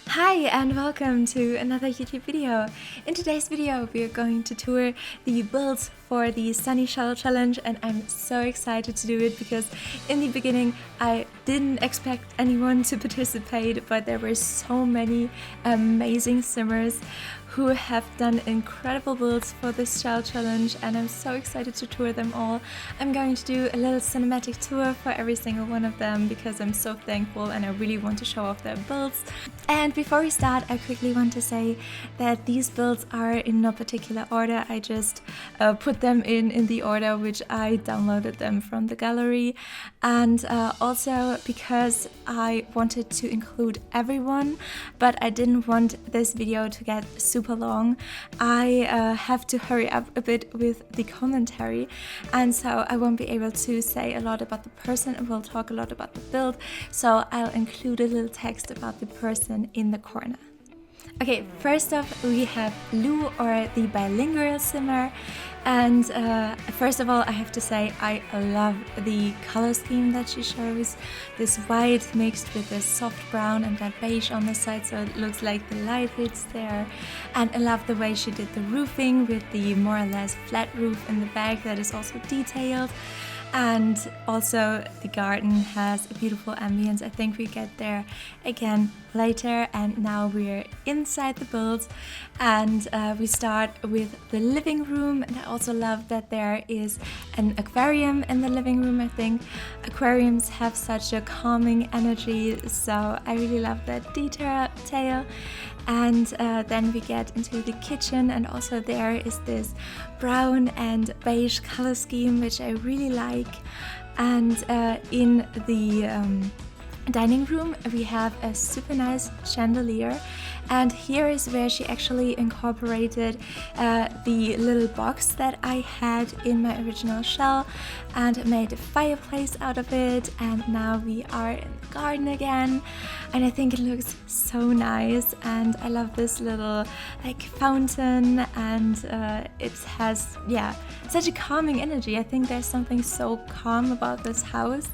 Hi and welcome to another YouTube video. In today's video we are going to tour the builds for the Sunny Shell Challenge, and I'm so excited to do it because in the beginning I didn't expect anyone to participate, but there were so many amazing simmers who have done incredible builds for this shell challenge, and I'm so excited to tour them all. I'm going to do a little cinematic tour for every single one of them because I'm so thankful and I really want to show off their builds. And before we start, I quickly want to say that these builds are in no particular order. I just put them in the order which I downloaded them from the gallery, and also because I wanted to include everyone, but I didn't want this video to get super long. I have to hurry up a bit with the commentary, and so I won't be able to say a lot about the person and we'll talk a lot about the build, so I'll include a little text about the person in the corner. Okay, first off we have Lou, or the Bilingual Simmer, and first of all I have to say I love the color scheme that she shows. This white mixed with this soft brown and that beige on the side, so it looks like the light hits there. And I love the way she did the roofing with the more or less flat roof in the back that is also detailed. And also the garden has a beautiful ambience. I think we get there again later, and now we're inside the builds, and we start with the living room. And I also love that there is an aquarium in the living room. I think aquariums have such a calming energy, so I really love that detail. And then we get into the kitchen, and also there is this brown and beige color scheme which I really like. And in the dining room we have a super nice chandelier, and here is where she actually incorporated the little box that I had in my original shell and made a fireplace out of it. And now we are in the garden again, and I think it looks so nice, and I love this little like fountain, and it has such a calming energy. I think there's something so calm about this house,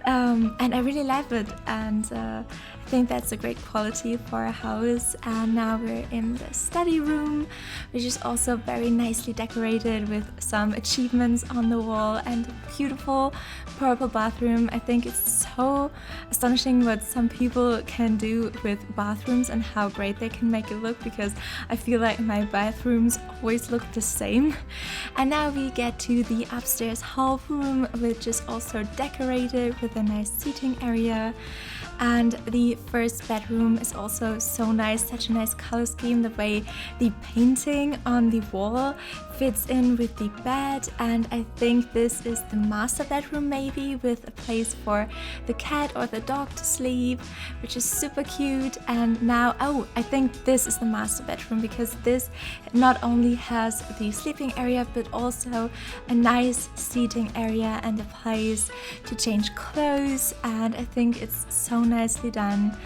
and I really love it, and I think that's a great quality for a house. And now we're in the study room, which is also very nicely decorated with some achievements on the wall and a beautiful purple bathroom. I think it's so astonishing what some people can do with bathrooms and how great they can make it look, because I feel like my bathrooms always look the same. And now we get to the upstairs hall room, which is also decorated with a nice seating area. And the first bedroom is also so nice, such a nice color scheme, the way the painting on the wall fits in with the bed. And I think this is the master bedroom, maybe, with a place for the cat or the dog to sleep, which is super cute. And now, I think this is the master bedroom, because this not only has the sleeping area but also a nice seating area and a place to change clothes, and I think it's so nicely done.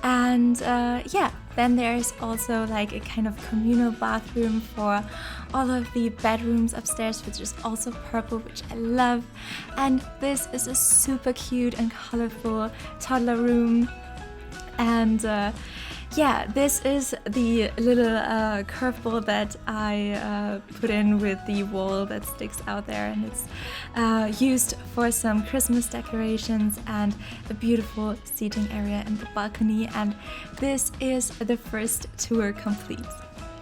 And then there's also like a kind of communal bathroom for all of the bedrooms upstairs, which is also purple, which I love. And this is a super cute and colorful toddler room. And this is the little curveball that I put in with the wall that sticks out there, and it's used for some Christmas decorations and a beautiful seating area in the balcony. And this is the first tour complete.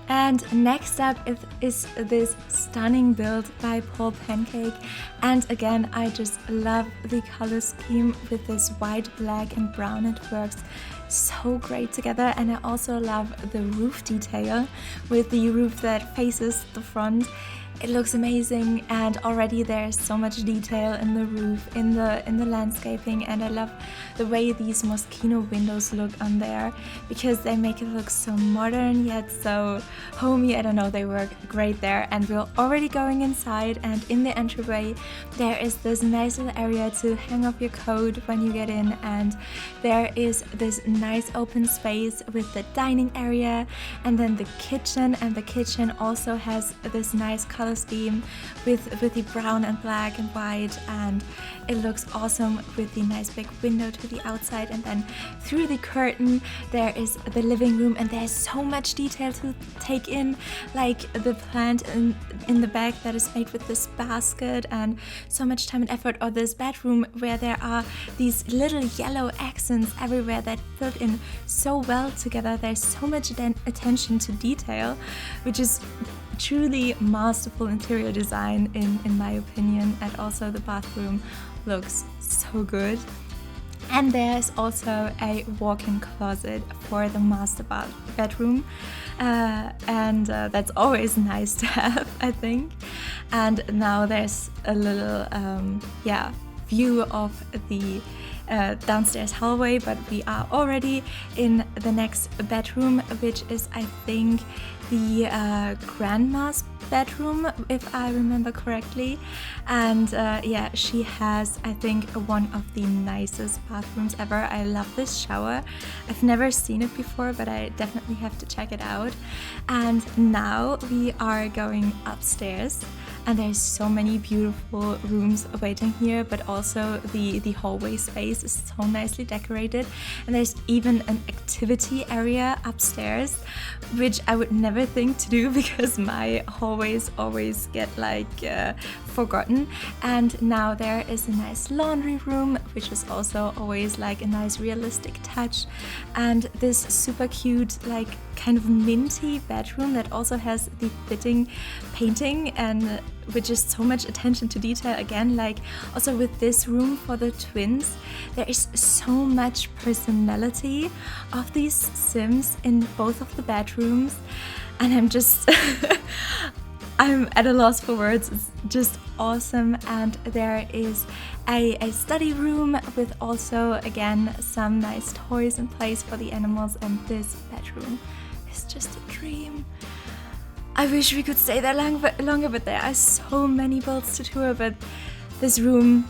And next up is this stunning build by PaulPancake, and again I just love the color scheme with this white, black and brown. It works so great together. And I also love the roof detail with the roof that faces the front. It looks amazing, and already there's so much detail in the roof, in the landscaping, and I love the way these Moschino windows look on there, because they make it look so modern yet so homey. I don't know, they work great there. And we're already going inside, and in the entryway there is this nice little area to hang up your coat when you get in, and there is this nice open space with the dining area and then the kitchen, and the kitchen also has this nice color color scheme with the brown and black and white, and it looks awesome with the nice big window to the outside, and then through the curtain there is the living room, and there's so much detail to take in, like the plant in the back that is made with this basket, and so much time and effort, or this bedroom where there are these little yellow accents everywhere that fit in so well together. There's so much attention to detail, which is truly masterful interior design in my opinion. And also the bathroom looks so good. And there's also a walk-in closet for the master bedroom, and that's always nice to have, I think. And now there's a little view of the downstairs hallway, but we are already in the next bedroom, which is, I think, the grandma's bedroom, if I remember correctly. And she has, I think, one of the nicest bathrooms ever. I love this shower. I've never seen it before, but I definitely have to check it out. And now we are going upstairs, and there's so many beautiful rooms waiting here, but also the hallway space is so nicely decorated, and there's even an activity area upstairs, which I would never think to do because my hallways always get forgotten. And now there is a nice laundry room, which is also always like a nice realistic touch, and this super cute kind of minty bedroom that also has the fitting painting, and which is so much attention to detail again. Also with this room for the twins, there is so much personality of these Sims in both of the bedrooms, and I'm just I'm at a loss for words. It's just awesome. And there is a study room with also again some nice toys in place for the animals, and this bedroom is just a dream. I wish we could stay there longer, but there are so many builds to tour, but this room,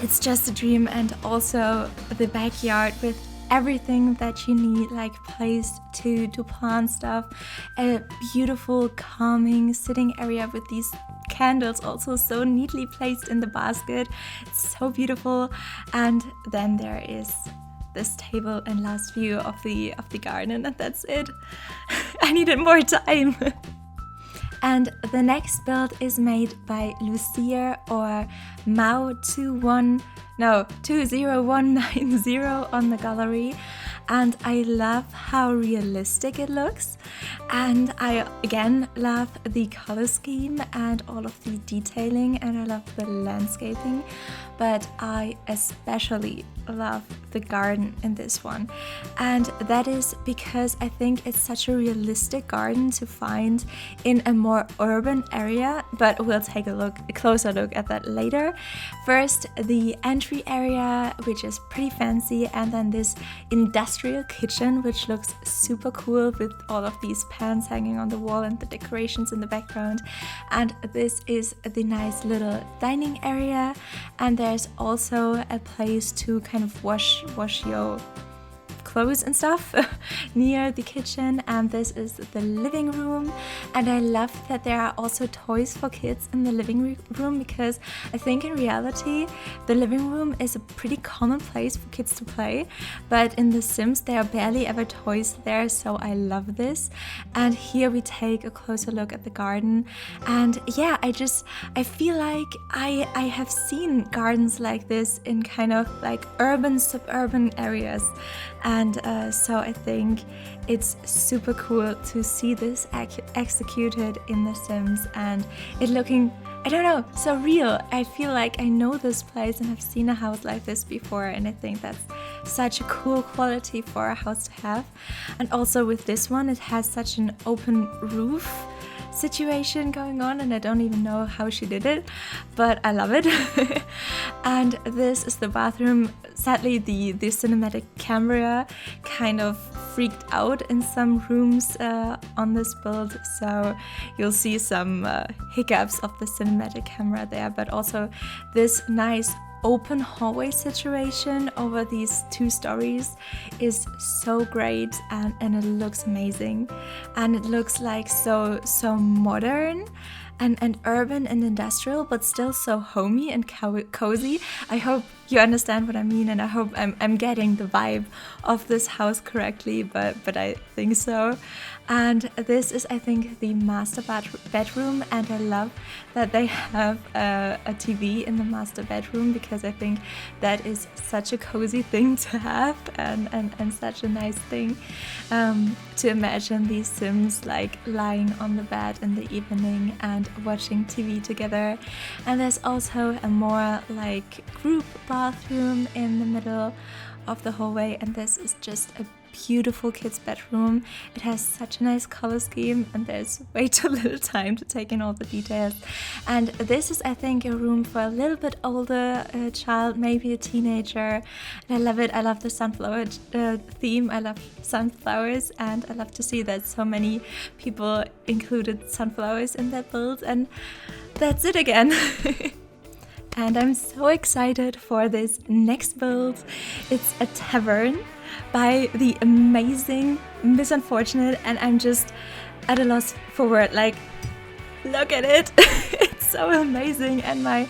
it's just a dream. And also the backyard with everything that you need, place to plant stuff, a beautiful calming sitting area with these candles also so neatly placed in the basket. It's so beautiful. And then there is this table and last view of the garden, and that's it. I needed more time. And the next build is made by Lucía, or Mao20190 on the gallery, and I love how realistic it looks, and I again love the color scheme and all of the detailing, and I love the landscaping, but I especially love the garden in this one. And that is because I think it's such a realistic garden to find in a more urban area, but we'll take a closer look at that later. First, the entry area, which is pretty fancy, and then this industrial kitchen, which looks super cool with all of these pans hanging on the wall and the decorations in the background. And this is the nice little dining area, and there's also a place to kind of wash your clothes and stuff near the kitchen. And this is the living room, and I love that there are also toys for kids in the living room, because I think in reality the living room is a pretty common place for kids to play, but in The Sims there are barely ever toys there, so I love this. And here we take a closer look at the garden, and yeah, I feel like I have seen gardens like this in kind of urban suburban areas. And so I think it's super cool to see this executed in The Sims, and it looking, I don't know, so real. I feel like I know this place and I've seen a house like this before, and I think that's such a cool quality for a house to have. And also with this one, it has such an open roof situation going on, and I don't even know how she did it, but I love it. And this is the bathroom. Sadly, the cinematic camera kind of freaked out in some rooms on this build, so you'll see some hiccups of the cinematic camera there, but also this nice open hallway situation over these 2 stories is so great, and it looks amazing, and it looks like so modern. and urban and industrial, but still so homey and cozy. I hope you understand what I mean, and I hope I'm getting the vibe of this house correctly, but I think so. And this is, I think, the master bedroom, and I love that they have a TV in the master bedroom, because I think that is such a cozy thing to have, and such a nice thing to imagine these Sims like lying on the bed in the evening and watching TV together. And there's also a more like group bathroom in the middle of the hallway, and this is just a beautiful kids bedroom. It has such a nice color scheme, and there's way too little time to take in all the details. And this is, I think, a room for a little bit older child, maybe a teenager. And I love it. I love the sunflower theme. I love sunflowers, and I love to see that so many people included sunflowers in their build. And that's it again. And I'm so excited for this next build. It's a tavern by the amazing Miss Unfortunate, and I'm just at a loss for words. Like, look at it. It's so amazing, and my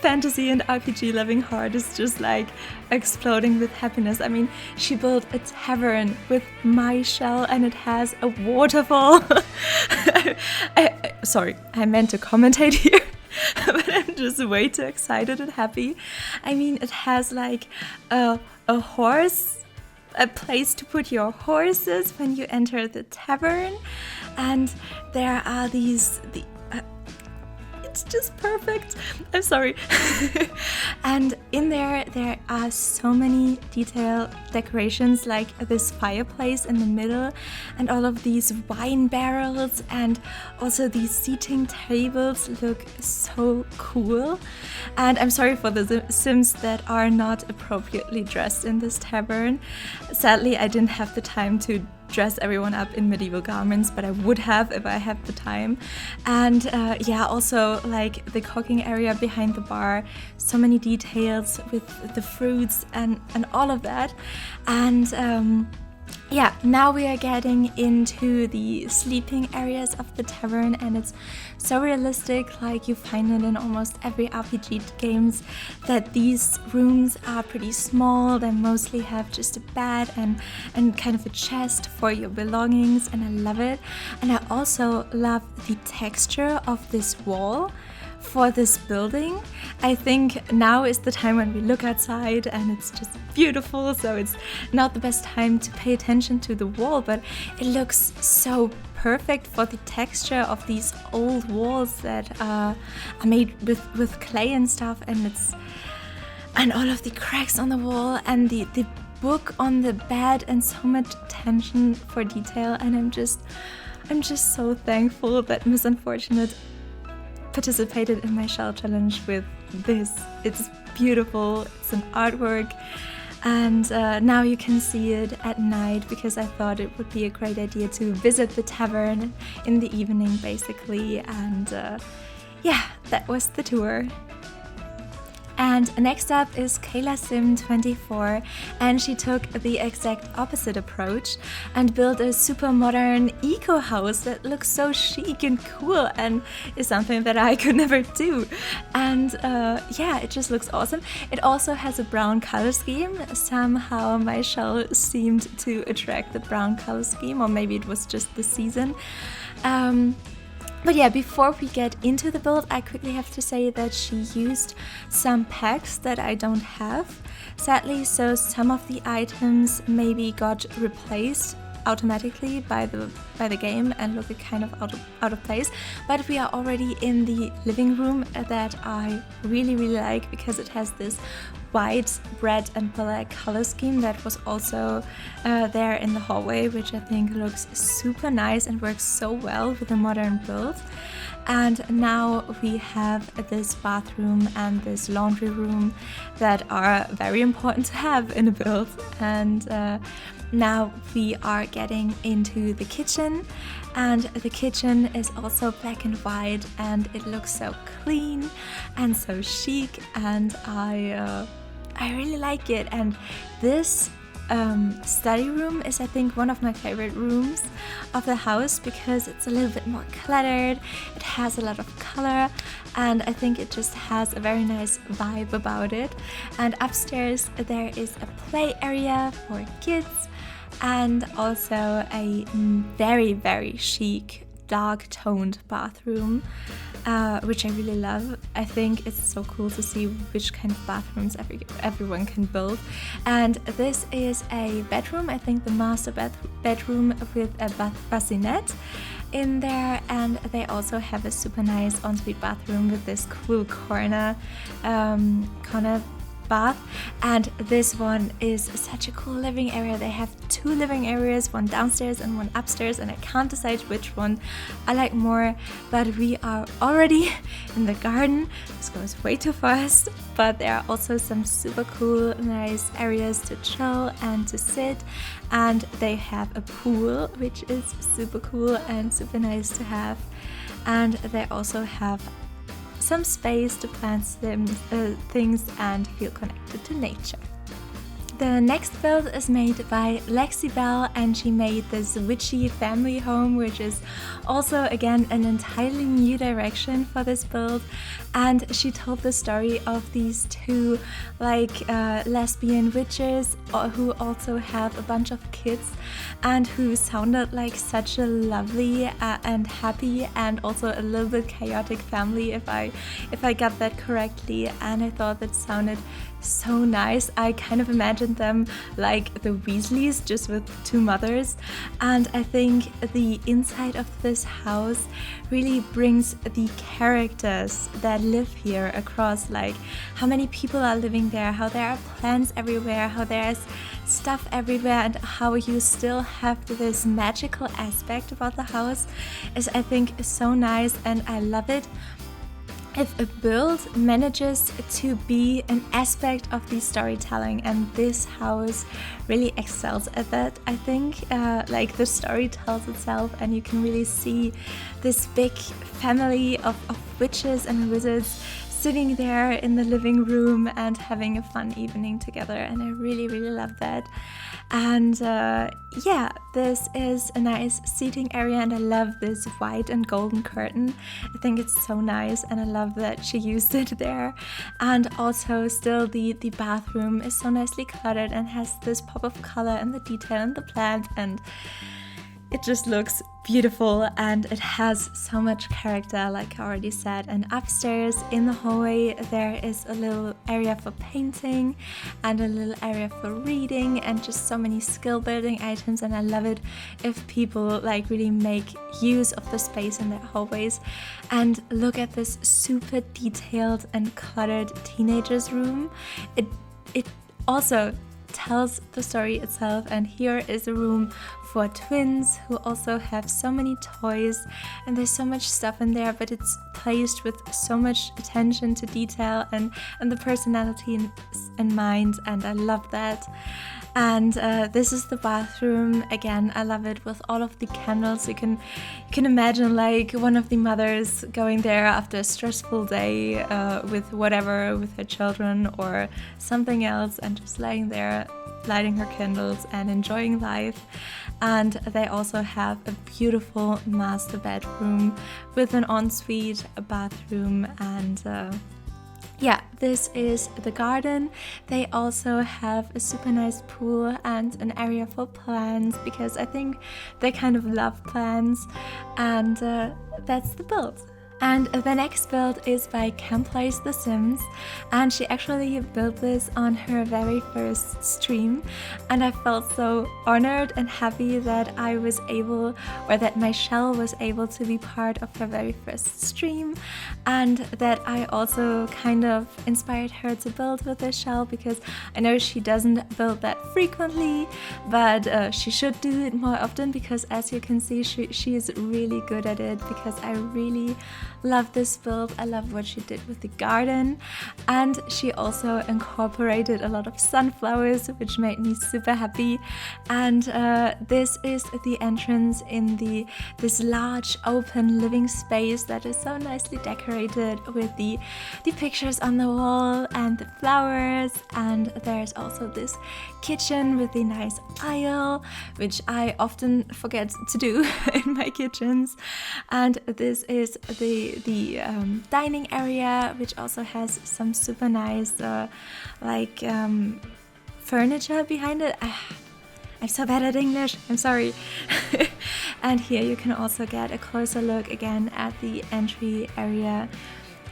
fantasy and RPG loving heart is just like exploding with happiness. I mean, she built a tavern with my shell, and it has a waterfall. Sorry, I meant to commentate here. But I'm just way too excited and happy. I mean, it has like a horse, a place to put your horses when you enter the tavern, and there are these it's just perfect. I'm sorry. And in there are so many detailed decorations, like this fireplace in the middle, and all of these wine barrels, and also these seating tables look so cool. And I'm sorry for the Sims that are not appropriately dressed in this tavern. Sadly, I didn't have the time to dress everyone up in medieval garments, but I would have if I had the time. And yeah, also like the cooking area behind the bar, so many details with the fruits and all of that. And yeah, now we are getting into the sleeping areas of the tavern, and it's so realistic, like you find it in almost every RPG games, that these rooms are pretty small. They mostly have just a bed and kind of a chest for your belongings, and I love it. And I also love the texture of this wall for this building. I think now is the time when we look outside and it's just beautiful, so it's not the best time to pay attention to the wall, but it looks so perfect for the texture of these old walls that are made with clay and stuff, and all of the cracks on the wall, and the book on the bed, and so much attention for detail. And I'm just so thankful that Miss Unfortunate participated in my shell challenge with this. It's beautiful, it's an artwork, and now you can see it at night, because I thought it would be a great idea to visit the tavern in the evening basically. And yeah, that was the tour. And next up is KaylaSim24, and she took the exact opposite approach and built a super modern eco house that looks so chic and cool, and is something that I could never do. And yeah, it just looks awesome. It also has a brown color scheme. Somehow my shell seemed to attract the brown color scheme, or maybe it was just the season. But yeah, before we get into the build, I quickly have to say that she used some packs that I don't have, sadly, so some of the items maybe got replaced automatically by the game and look kind of out of place. But we are already in the living room that I really like, because it has this white, red and black color scheme that was also there in the hallway, which I think looks super nice and works so well with a modern build. And now we have this bathroom and this laundry room that are very important to have in a build. And now we are getting into the kitchen, and the kitchen is also black and white, and it looks so clean and so chic, and I really like it. And this study room is, I think, one of my favorite rooms of the house because it's a little bit more cluttered, it has a lot of color, and I think it just has a very nice vibe about it. And upstairs there is a play area for kids and also a very, very chic dark toned bathroom, which I really love. I think it's so cool to see which kind of bathrooms everyone can build. And this is a bedroom, I think the master bedroom with a bassinet in there, and they also have a super nice ensuite bathroom with this cool corner bath. And this one is such a cool living area. They have two living areas, one downstairs and one upstairs, and I can't decide which one I like more, but we are already in the garden. This goes way too fast, but there are also some super cool nice areas to chill and to sit, and they have a pool, which is super cool and super nice to have. And they also have some space to plant things and feel connected to nature. The next build is made by Lexiebelle, and she made this witchy family home, which is also again an entirely new direction for this build. And she told the story of these two lesbian witches who also have a bunch of kids and who sounded like such a lovely and happy and also a little bit chaotic family, if I got that correctly. And I thought that sounded so nice. I kind of imagined them like the Weasleys, just with two mothers. And I think the inside of this house really brings the characters that live here across, like how many people are living there, how there are plants everywhere, how there's stuff everywhere, and how you still have this magical aspect about the house is, I think, so nice, and I love it. If a build manages to be an aspect of the storytelling, and this house really excels at that, I think. Like the story tells itself, and you can really see this big family of witches and wizards sitting there in the living room and having a fun evening together, and I really, really love that. And yeah, this is a nice seating area, and I love this white and golden curtain. I think it's so nice, and I love that she used it there. And also still the bathroom is so nicely cluttered and has this pop of color and the detail and the plant, and it just looks beautiful, and it has so much character, like I already said. And upstairs in the hallway there is a little area for painting and a little area for reading, and just so many skill building items, and I love it if people like really make use of the space in their hallways. And look at this super detailed and cluttered teenagers room. It also tells the story itself, and here is a room for twins who also have so many toys, and there's so much stuff in there, but it's placed with so much attention to detail and the personality in mind, and I love that. And this is the bathroom. Again, I love it with all of the candles. You can imagine like one of the mothers going there after a stressful day with her children or something else, and just laying there, lighting her candles and enjoying life. And they also have a beautiful master bedroom with an ensuite bathroom, and yeah, this is the garden. They also have a super nice pool and an area for plants, because I think they kind of love plants. And that's the build. And the next build is by KamPlaysTheSims, and she actually built this on her very first stream, and I felt so honored and happy that I was able, or that my shell was able to be part of her very first stream, and that I also kind of inspired her to build with this shell, because I know she doesn't build that frequently, but she should do it more often, because as you can see, she is really good at it, because I really love this build. I love what she did with the garden, and she also incorporated a lot of sunflowers, which made me super happy. And this is the entrance in this large open living space that is so nicely decorated with the pictures on the wall and the flowers. And there's also this kitchen with the nice aisle, which I often forget to do in my kitchens. And this is the dining area, which also has some super nice furniture behind it. I'm so bad at English, I'm sorry. And here you can also get a closer look again at the entry area.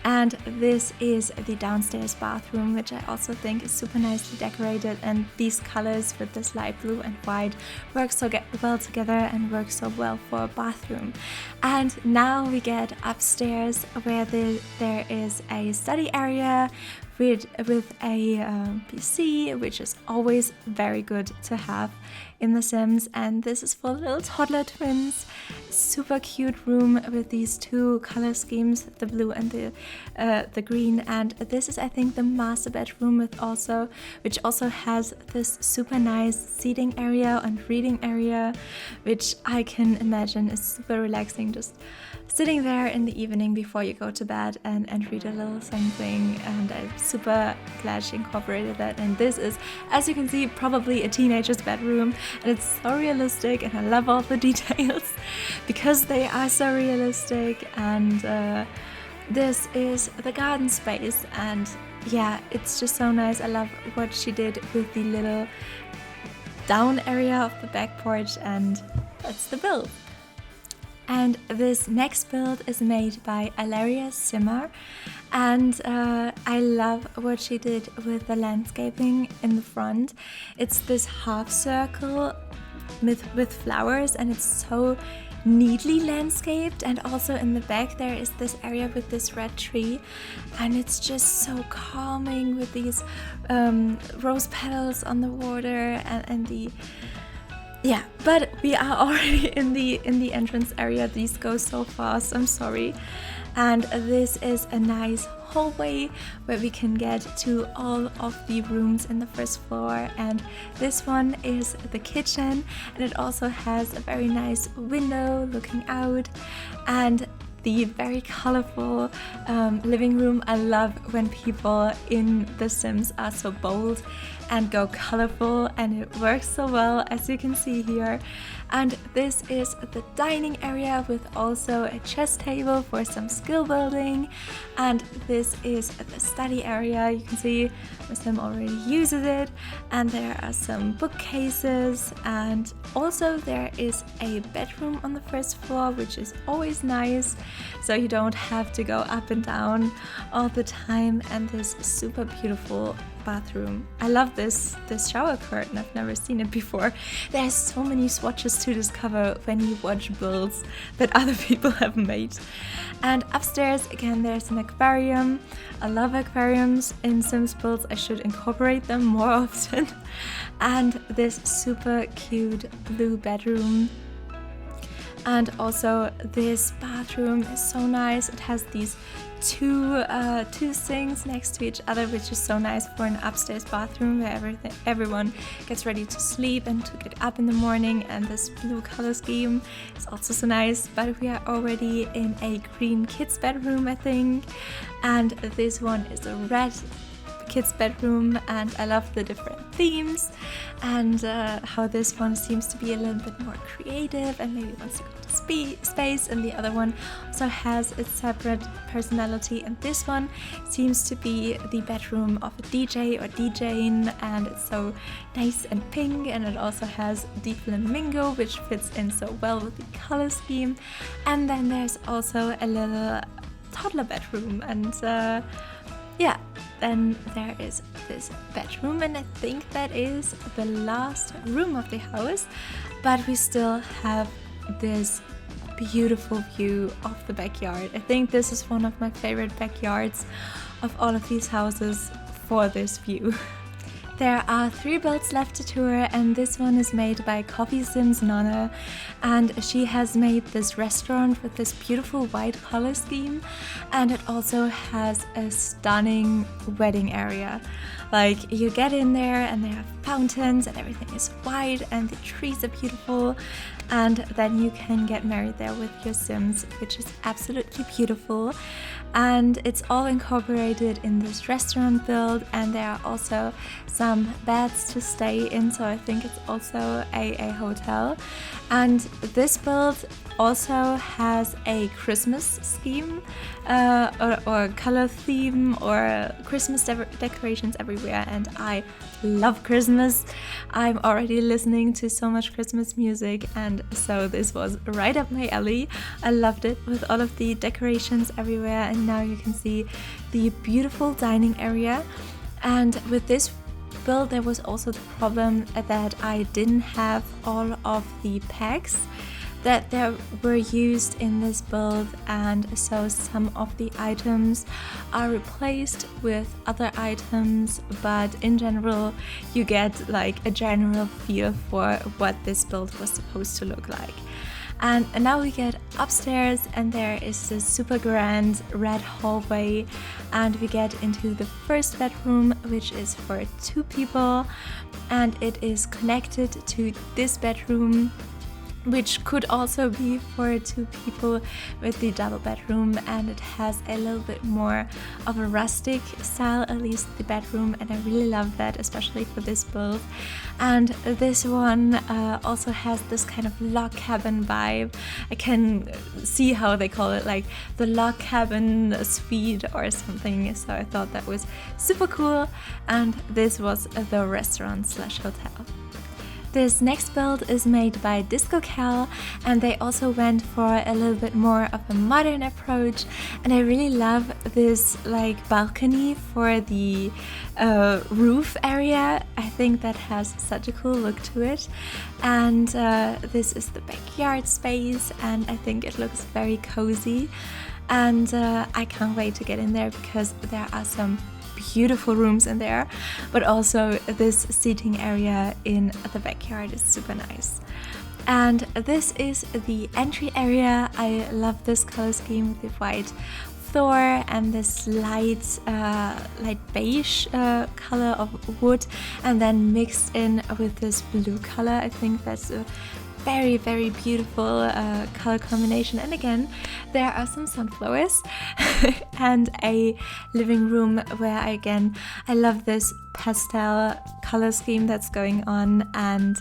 And this is the downstairs bathroom, which I also think is super nicely decorated, and these colors with this light blue and white work so well together and work so well for a bathroom. And now we get upstairs, where there is a study area with a PC, which is always very good to have in The Sims. And this is for little toddler twins. Super cute room with these two color schemes, the blue and the green. And this is, I think, the master bedroom which also has this super nice seating area and reading area, which I can imagine is super relaxing, just sitting there in the evening before you go to bed and read a little something. And I'm super glad she incorporated that. And this is, as you can see, probably a teenager's bedroom, and it's so realistic, and I love all the details because they are so realistic. And this is the garden space, and yeah, it's just so nice. I love what she did with the little down area of the back porch, and that's the build. And this next build is made by Alleria Simmer, and I love what she did with the landscaping in the front. It's this half circle with flowers, and it's so neatly landscaped. And also in the back there is this area with this red tree, and it's just so calming with these rose petals on the water and the... Yeah, but we are already in the entrance area. These go so fast, I'm sorry. And this is a nice hallway where we can get to all of the rooms in the first floor. And this one is the kitchen, and it also has a very nice window looking out, and the very colorful living room. I love when people in The Sims are so bold and go colorful, and it works so well, as you can see here. And this is the dining area with also a chess table for some skill building. And this is the study area. You can see my Sim already uses it, and there are some bookcases, and also there is a bedroom on the first floor, which is always nice, so you don't have to go up and down all the time. And this super beautiful bathroom. I love this shower curtain. I've never seen it before. There's so many swatches to discover when you watch builds that other people have made. And upstairs again there's an aquarium. I love aquariums in Sims builds. I should incorporate them more often. And this super cute blue bedroom. And also this bathroom is so nice. It has these two sinks next to each other, which is so nice for an upstairs bathroom where everyone gets ready to sleep and to get up in the morning. And this blue color scheme is also so nice. But we are already in a green kids bedroom, I think, and this one is a red kids bedroom. And I love the different themes, and how this one seems to be a little bit more creative and maybe wants to go to space, and the other one also has its separate personality. And this one seems to be the bedroom of a DJ or DJing, and it's so nice and pink, and it also has the flamingo, which fits in so well with the color scheme. And then there's also a little toddler bedroom, and yeah, then there is this bedroom, and I think that is the last room of the house, but we still have this beautiful view of the backyard. I think this is one of my favorite backyards of all of these houses for this view. There are 3 builds left to tour, and this one is made by CoffeeSimsNonna, and she has made this restaurant with this beautiful white color scheme, and it also has a stunning wedding area. Like, you get in there and there are fountains and everything is white and the trees are beautiful, and then you can get married there with your Sims, which is absolutely beautiful. And it's all incorporated in this restaurant build, and there are also some beds to stay in, so I think it's also a hotel. And this build also has a Christmas scheme or color theme or Christmas decorations everywhere, and I love Christmas. I'm already listening to so much Christmas music, and so this was right up my alley. I loved it with all of the decorations everywhere, and now you can see the beautiful dining area. And with this build there was also the problem that I didn't have all of the packs that there were used in this build, and so some of the items are replaced with other items, but in general you get like a general feel for what this build was supposed to look like. And now we get upstairs, and there is this super grand red hallway, and we get into the first bedroom, which is for 2 people, and it is connected to this bedroom, which could also be for 2 people with the double bedroom, and it has a little bit more of a rustic style, at least the bedroom, and I really love that, especially for this build. And this one also has this kind of log cabin vibe. I can see how they call it, like the log cabin suite or something, so I thought that was super cool. And this was the restaurant / hotel. This next build is made by DiscoKel, and they also went for a little bit more of a modern approach, and I really love this like balcony for the roof area. I think that has such a cool look to it, and this is the backyard space, and I think it looks very cozy, and I can't wait to get in there because there are some beautiful rooms in there, but also this seating area in the backyard is super nice. And this is the entry area. I love this color scheme with the white Thor and this light beige color of wood, and then mixed in with this blue color. I think that's a very, very beautiful color combination. And again, there are some sunflowers and a living room where I love this pastel color scheme that's going on. And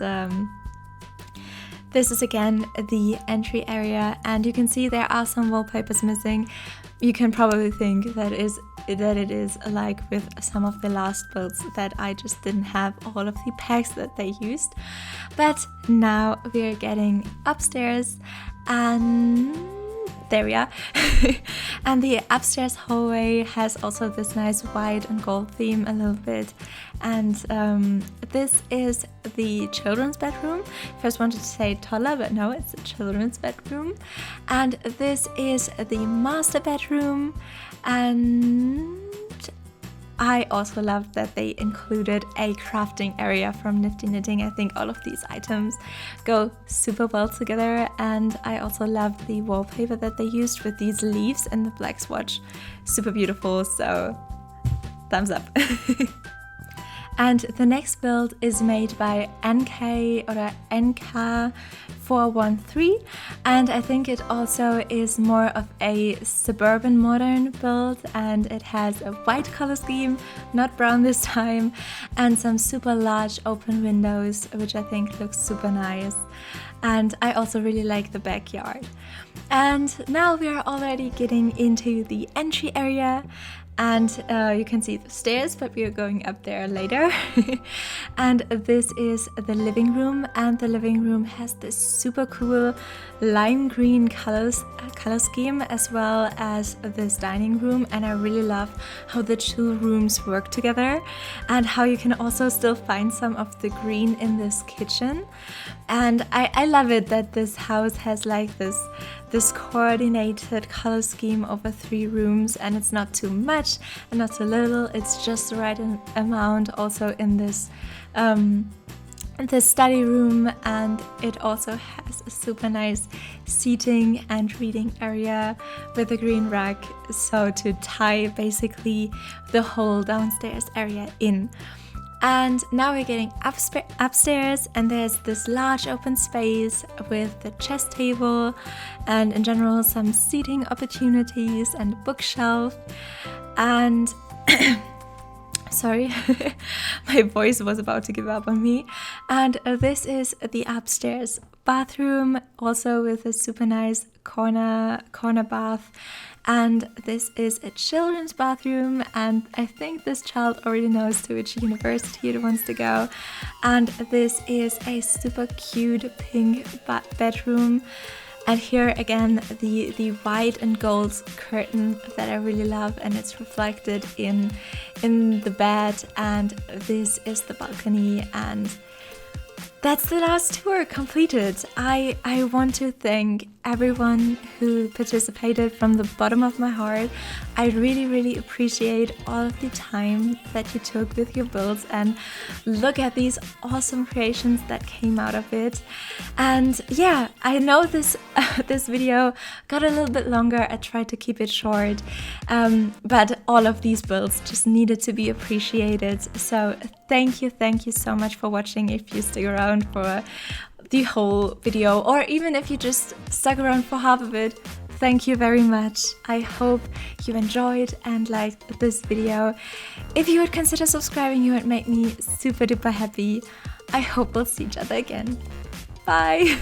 this is again the entry area, and you can see there are some wallpapers missing. You can probably think that it is like with some of the last builds that I just didn't have all of the packs that they used. But now we're getting upstairs, and there we are. And the upstairs hallway has also this nice white and gold theme a little bit. And this is the children's bedroom. First wanted to say toddler, but no, it's a children's bedroom. And this is the master bedroom. And I also love that they included a crafting area from Nifty Knitting. I think all of these items go super well together, and I also love the wallpaper that they used with these leaves and the black swatch. Super beautiful, so thumbs up. And the next build is made by Annka413, and I think it also is more of a suburban modern build, and it has a white color scheme, not brown this time, and some super large open windows, which I think looks super nice. And I also really like the backyard. And now we are already getting into the entry area. And you can see the stairs, but we are going up there later. And this is the living room, and the living room has this super cool lime green color scheme, as well as this dining room. And I really love how the 2 rooms work together, and how you can also still find some of the green in this kitchen. And I love it that this house has like this this coordinated color scheme over 3 rooms, and it's not too much and not too little. It's just the right amount also in this the study room, and it also has a super nice seating and reading area with a green rug, so to tie basically the whole downstairs area in. And now we're getting upstairs, and there's this large open space with the chess table and in general some seating opportunities and a bookshelf. And sorry, my voice was about to give up on me. And this is the upstairs bathroom, also with a super nice corner bath. And this is a children's bathroom, and I think this child already knows to which university it wants to go. And this is a super cute pink bedroom. And here again, the white and gold curtain that I really love, and it's reflected in the bed. And this is the balcony, and that's the last tour completed. I want to thank everyone who participated from the bottom of my heart. I really appreciate all of the time that you took with your builds, and look at these awesome creations that came out of it. And yeah, I know this video got a little bit longer. I tried to keep it short, but all of these builds just needed to be appreciated. So thank you so much for watching. If you stick around for the whole video, or even if you just stuck around for half of it, thank you very much. I hope you enjoyed and liked this video. If you would consider subscribing, you would make me super duper happy. I hope we'll see each other again. Bye!